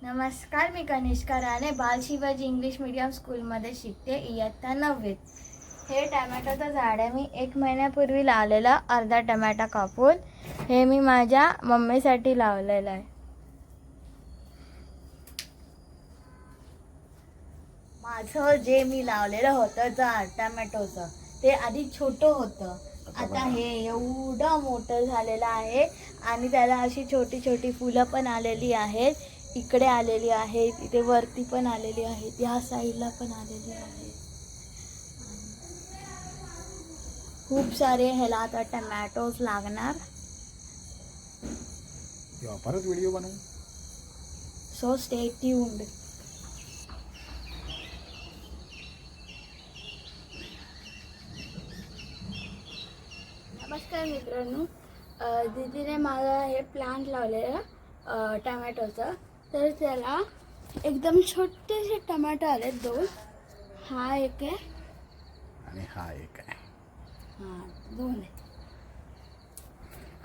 नमस्कार, मी कनिष्का राणे बाल Shivaji English medium स्कूलमध्ये शिकते, इयत्ता 9वीत. हे टमॅटोचं झाड आहे. मी 1 महिन्यापूर्वी लावलेला अर्धा टमॅटा कापून हे मी माझ्या मम्मीसाठी लावलेलं आहे. माझं जे मी लावलेलं होतं झाड टमॅटोचं ते आधी छोटं होतं. आता हे एवढं मोठं झालेलं आहे आणि त्याला अशी छोटी छोटी फुलं पण आलेली आहेत. इकडे आलेली आहेत, इथे वरती पण आलेली आहेत, या साईडला पण आलेली आहेत. खूप सारे ह्याला आता टमॅटोज लागणार. परत व्हिडिओ बनवू. So stay tuned. नमस्कार मित्रांनो, दीदीने मला हे प्लांट लावलेलं टमॅटोचं. तर त्याला एकदम छोटेसे टमाटो आले 2. हा एक आहे आणि हा एक आहे. हा 2 आहे.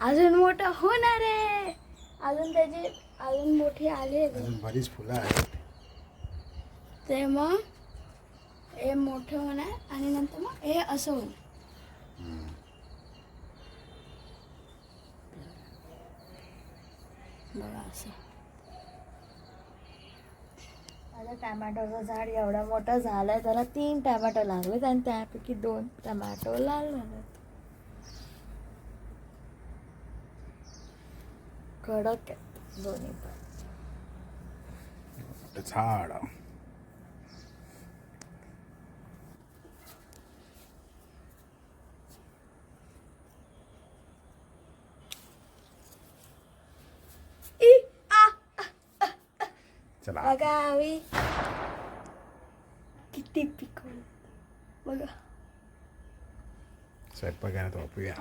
अजून मोठं होणार आहे. अजून त्याचे अजून मोठी आले. अजून बरीच फुलं आहेत. ते मग हे मोठं होणार आणि नंतर मग हे असं होणार. बघा असं. माझं टमॅटोचं झाड एवढं मोठं झालंय, त्याला 3 टमॅटो लागलेत आणि त्यापैकी 2 टमॅटो लाल झाले. कडक आहे दोन्ही पण. झाड चला बघा आम्ही किती पिकवलं बघा. स्वयंपाकात वापरूया.